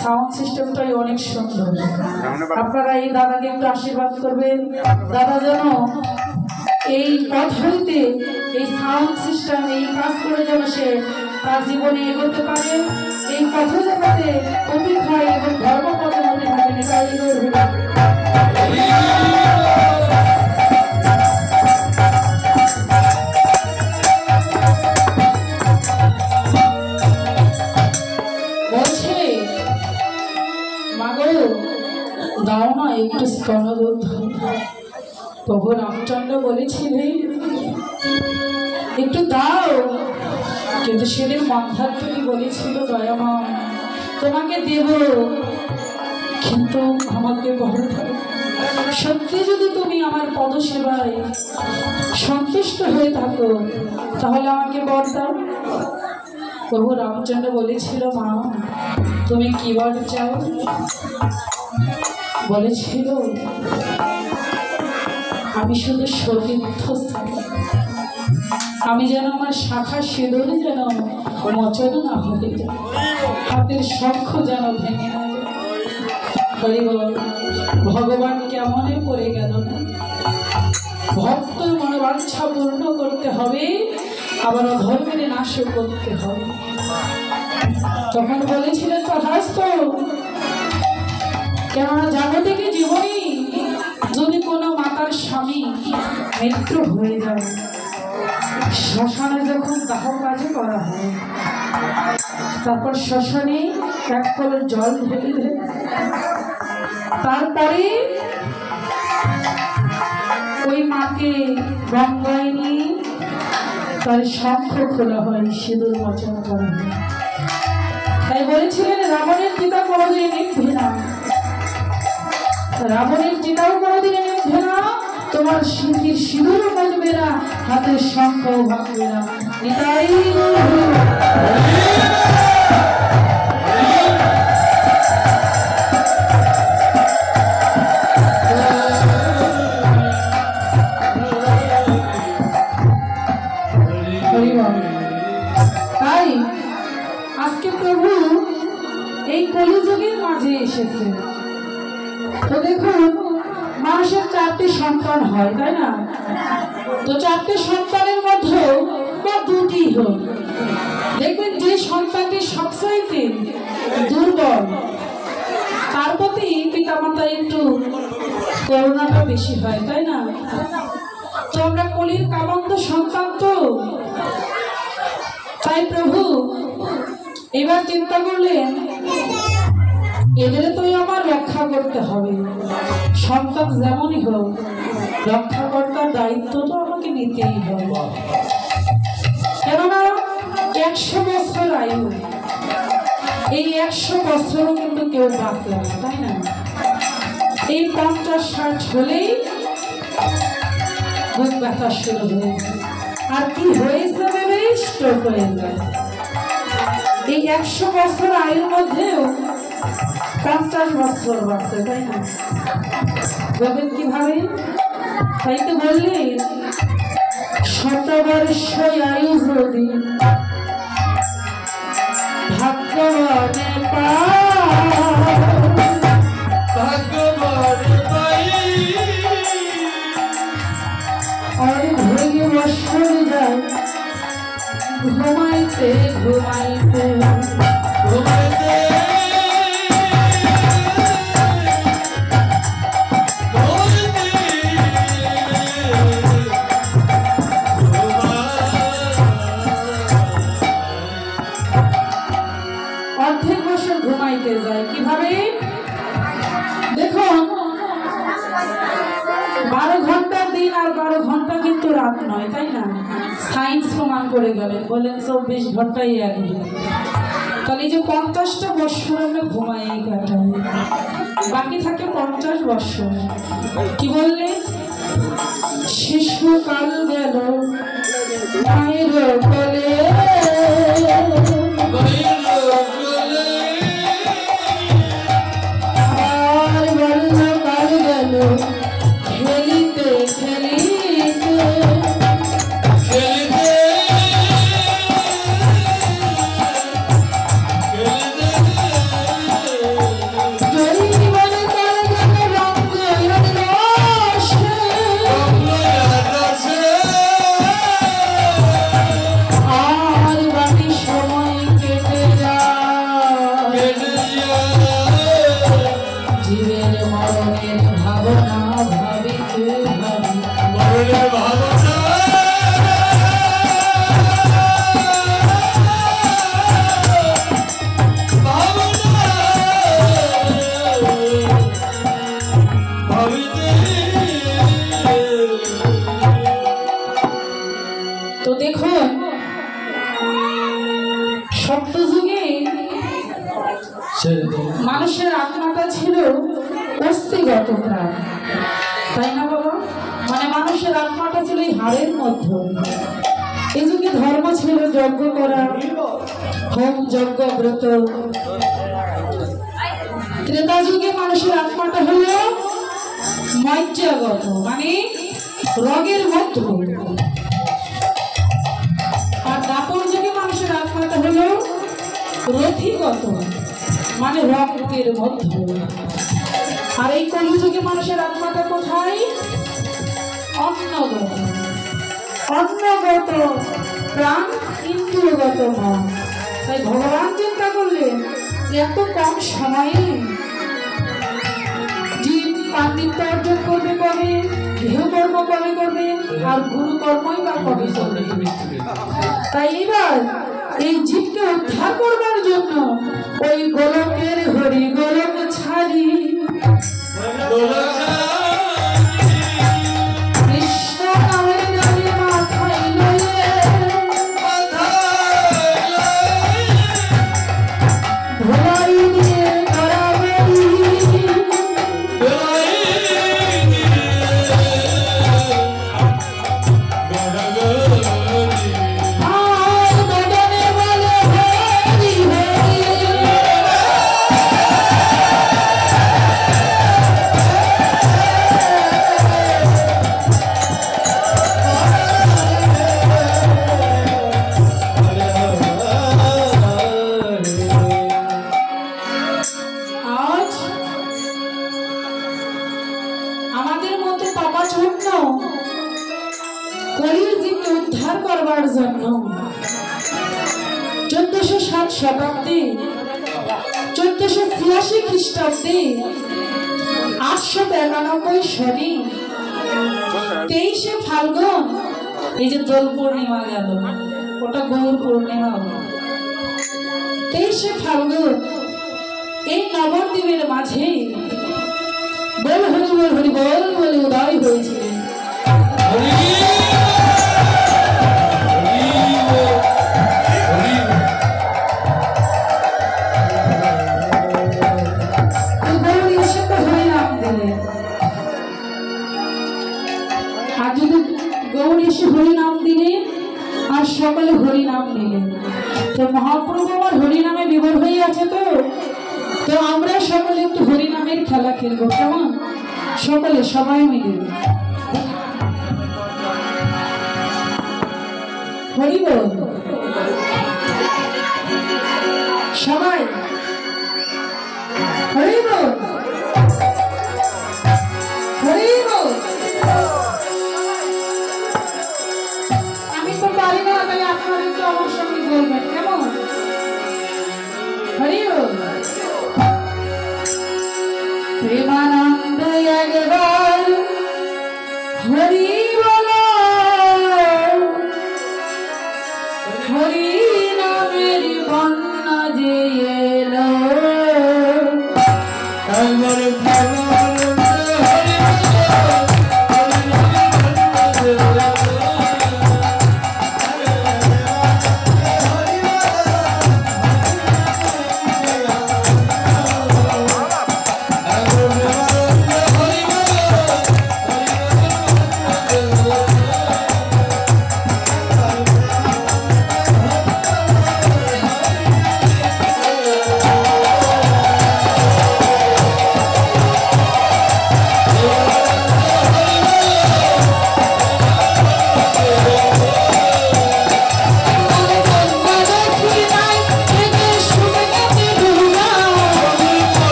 Sound सिस्टेमটাই অনেক সুন্দর। আপনারা এই দাদাকে একটু আশীর্বাদ করবেন, দাদা যেন এই পদ্ধতিতে এই সাউন্ড সিস্টেম এই কাজ করে যেন সে তার জীবনে এগোতে পারে, এই পথে যাতে অতীত হয় এবং ধর্মপথের মধ্যে থাকেন। দাও না একটু স্তনদুধ। প্রভু রামচন্দ্র বলেছিলেন একটু দাও, কিন্তু সেদিন মন্থার থেকে বলেছিল দয়ামা তোমাকে দেব, কিন্তু আমাকে বড় দাও। সত্যি যদি তুমি আমার পদসেবায় সন্তুষ্ট হয়ে থাকো তাহলে আমাকে বর দাও। প্রভু রামচন্দ্র বলেছিল মা তুমি কি বর চাও? বলেছিল আমি শুধু সতীর্থস্থান, আমি যেন আমার শাখা সিঁদুরে যেন মোচন না হয়ে যায়, হাতের শঙ্খ যেন ভেঙে না যায়। ভগবান কেমনে পড়ে গেল না, ভক্ত মনোবাঞ্ছা পূর্ণ করতে হবে, আবার অধর্মের নাশ করতে হবে। তখন বলেছিলেন তথাস্তু, কেননা জাগতিক জীবনে যদি কোনো মাতার স্বামী মৃত্যু হয়ে যায়, শ্মশানে যখন দাহ কাজে করা হয়, তারপর শ্মশানে এক কলের জল ঢেলে দেয়, তারপরে ওই মাকে গঙ্গায় নিয়ে তার শঙ্খ খোলা হয়, সিঁদুর মোচন করা হয়। তাই বলেছিলেন রাবণের চিতা কোনোদিন নিভবে না, রাবণের চিতাও কোনোদিন নিভবে না, তোমার সিঁথির সিঁদুরও বাজবে না, হাতের শঙ্খও ভাঙবে না। নিতাই তাই আজকে প্রভু এই কলিযুগের মাঝে এসেছে। তো দেখুন মানুষের 4টি সন্তান হয়, তাই না? তো 4টি সন্তানের মধ্যে বা 2টি হোক, দেখবেন যে সন্তানটি সবচাইতে দুর্বল তার প্রতি পিতামাতা একটু করুণাটা বেশি হয়, তাই না? তো আমরা কলির কামন্ত সন্তান, তো তাই প্রভু এবার চিন্তা করলেন এদের তো আমার রক্ষা করতে হবে, সন্তান যেমনই হোক রক্ষা করার দায়িত্বটা আমাকে নিতেই হবে। কেননা 100 বছর আয়ু, এই 100 বছরও কিন্তু কেউ বাঁচে না, তাই না? এই 50-60 হলেই বুক ব্যথা শুরু হয়েছে, আর কি হয়েছে ভেবে স্ট্রোক হয়ে যায়। এই 100 বছর আয়ুর মধ্যেও 50 বছর বাঁচে, তাই না? বলবেন কিভাবে? তাই তো বললে 100 বর্ষ আয়ু যদি ভাগ্যবানে আর ভেঙে বছর যায় ঘুমাইতে ঘুমাইতে ঘুমাইতে অর্ধেক বছর ঘুমাইতে যায়। কিভাবে? দেখুন 12 ঘন্টার দিন আর 12 ঘন্টা কিন্তু রাত নয়, তাই না? সায়েন্স প্রমাণ করে গেলেন, বলেন 24 ঘন্টাই একদিন। তাহলে এই যে 50টা বছর আমরা ঘুমাই কাটাই, বাকি থাকে 50 বছর। কি বললেন? শিশুকাল গেল মায়ের কোলে, আর বাল্যকাল গেল খেলিতে খেলিতে, তো দেখুন সত্যযুগে মানুষের আত্মাটা ছিল অস্থিগত প্রাণ, তাই না বাবা? মানে মানুষের আত্মাটা ছিল এই হাড়ের মধ্যে। এই যুগে ধর্ম ছিল যজ্ঞ করা, হোম যজ্ঞ ব্রত। ত্রেতা যুগে মানুষের আত্মাটা হলো মজ্জাগত, মানে রগের মধ্যে। আর দাপর যুগে মানুষের আত্মাটা হলো রথিগত, মানে রক্তের মধ্যে। আর এই কলিযুগে মানুষের আত্মাটা কোথায়? অন্নগত। অন্নগত প্রাণ, ইন্দ্রিয়গত মন। তাই ভগবান চিন্তা করলেন এত কম সময়ে জীব পাণ্ডিত্য অর্জন করবে কবে, গৃহকর্ম কবে করবে, আর গুরুকর্মই বা কবে চলবে। তাই এবার এই জীবকে উদ্ধার করবার জন্য ওই গোলকের হরি গোলক ছাড়ি কৃষ্ণ নামের নামে মাথায় লয়ে ভোলাই দিয়ে করাবেরি কলির জীবকে উদ্ধার করবার জন্য 1407 শতাব্দী 1486 খ্রিস্টাব্দে 893 শনি 23 ফাল্গুন, এই যে দোল পূর্ণিমা গেল, ওটা গৌর পূর্ণিমা হলো। 23 ফাল্গুন এই নবদ্বীপের মাঝে বল হরি বল হরি বল বলে উদয় হয়েছিলেন। আর যদি গৌরী এসে হরি নাম দিলেন আর সকলে হরি নাম নিলেন, তো মহাপ্রভু আমার হরি নামে বিভোর হয়ে আছে। তো আমরা সকলে একটু হরি নামের খেলা খেলবো, কেমন? সকলে সবাই মিলে হরি বল, সবাই হরি বল, হরি বল। আমি তো পারি না, তাই আপনারা একটু আমার সঙ্গে বলবেন, কেমন? হরি বল। প্রেমানন্দ একবার হরি বল, হরি নামের বন্যা যে এলো,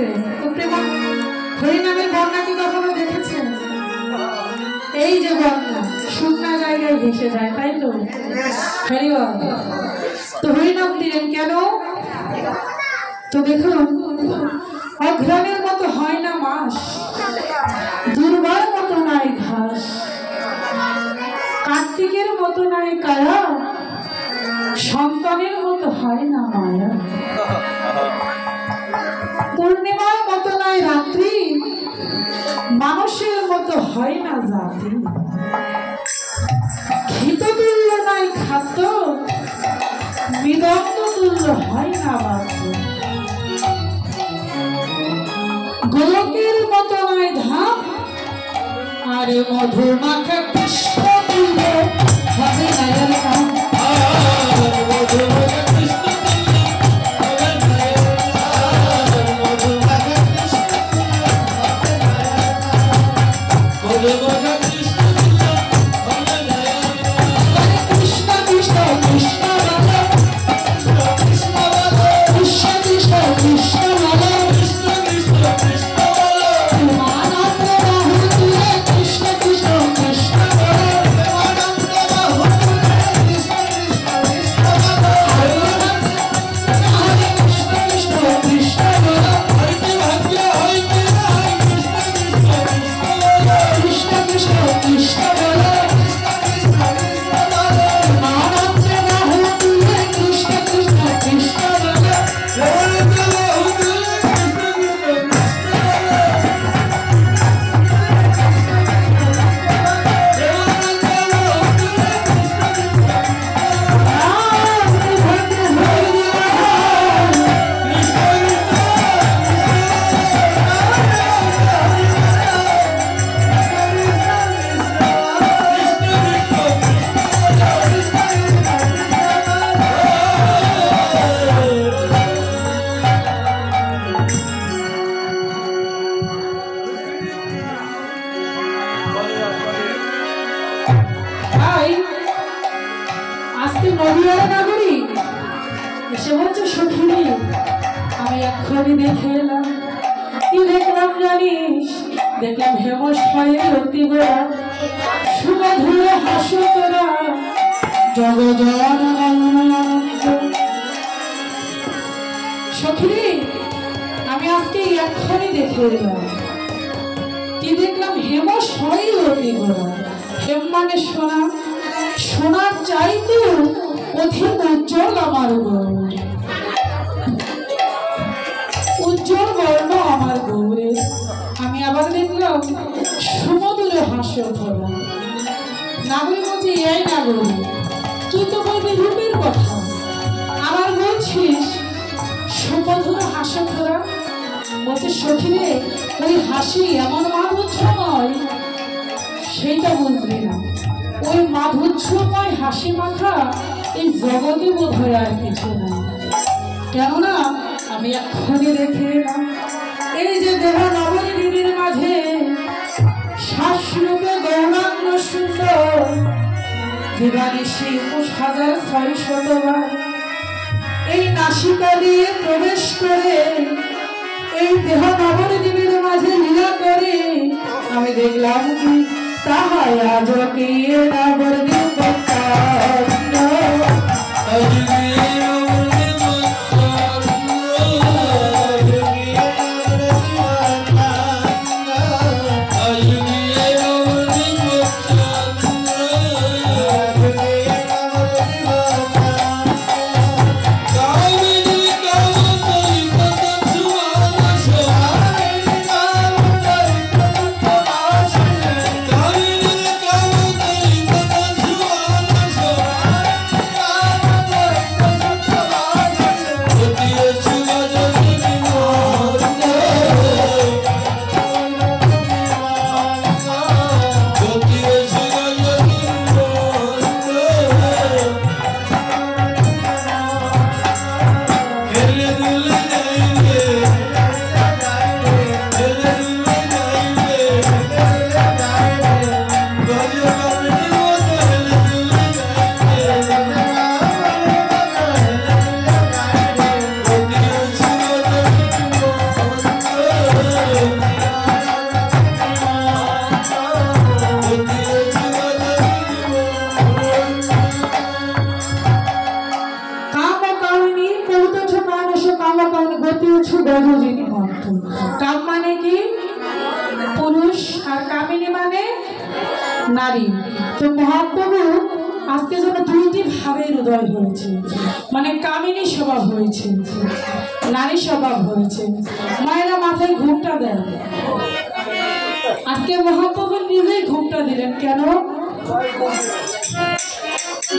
গেছে। তো প্রেমা হরিনামের বন্যা কি কখনো দেখেছেন? এই যে বন্যা শুকনা জায়গায় ভেসে যায়, তাই তো? হরিবল। তো হরিনাম দিলেন কেন? তো দেখুন, অঘ্রাণের মতো হয় না মাস, দুর্বার মতো নাই ঘাস, কার্তিকের মতো নাই কায়া, সন্তানের মতো হয় না মায়া, পূর্ণিমার মতো নাই রাত্রি, মানুষের মতো হয় না জাতি, ঘৃত তুল্য নাই খাদ্য, মৃদঙ্গ তুল্য হয় না বাদ্য, গোলকের মতো নাই ধাম, আরে মধু মাখা কৃষ্ণ তুল্য হবে না এর নাম। দেখে এলাম, কি দেখলাম জানিস? দেখলাম হেমস হয়ে রতি গোড়া, সুমধুর হাসো তোরা জগজন সখী। আমি আজকে এক্ষুনি দেখে এলাম, কি দেখলাম? হেমস হয়ে রতি গোড়া। হেম মানে সোনা, সোনার চাইতে অধিক উজ্জ্বল আমার গৌর, উজ্জ্বল বর্ণ আমার গৌরে। আমি আবার দেখলাম সুমধুর হাস্য ধরা। নাগরী বলছি, এই নাগরী তুই তো বলবি রূপের কথা, আবার বলছিস সুমধুর হাস্য ধরা। বলছে সখী রে, ওই হাসি এমন মাধুর্যময়, সেইটা বুঝলি না। ওই মাধুর্যময় হাসি মাখা এই জগতে বোধ হয় আর কিছু না। কেননা আমি এক্ষুনি দেখে এলাম, এই যে দেহ নবনীর মাঝে শ্বাসরূপে গৌরাঙ্গ সুন্দর, দিবানিশি ২১,৬০০বার এই নাসিকা দিয়ে প্রবেশ করে এই দেহ নবনীর মাঝে লীলা করে। আমি দেখলাম কি তাহাই আজকে নবদ্বীপ কামিনী মন্ত্র। কাম মানে কি? পুরুষ, আর কামিনী মানে নারী। তো মহাপ্রভু আজকে যেন দুইটি ভাবের উদয় হয়েছে, মানে কামিনী স্বভাব হয়েছে, নারী স্বভাব হয়েছে। মায়েরা মাথায় ঘুমটা দেন। আজকে মহাপ্রভু নিজেই ঘুমটা দিলেন। কেন?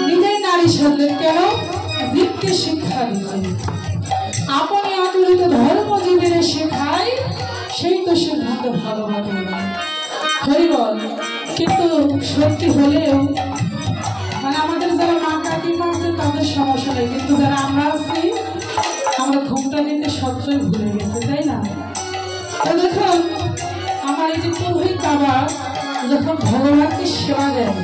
নিজেই নারী সাজলেন। কেন? জীবকে শিক্ষা দিতেন। আপনি আচরিত ধর্ম জীবনে শেখায়, সেই তো সিদ্ধান্ত ভালোভাবে হরিবল। কিন্তু সত্যি হলেও মানে আমাদের যারা মা কাকিমা আছে তাদের সমস্যা নেই, কিন্তু যারা আমরা আছি আমরা ঘুমটা দিতে সত্যই ভুলে গেছে, তাই না? তো দেখুন আমার এই যে পুরোহিত বাবা যখন ভগবানকে সেবা দেন,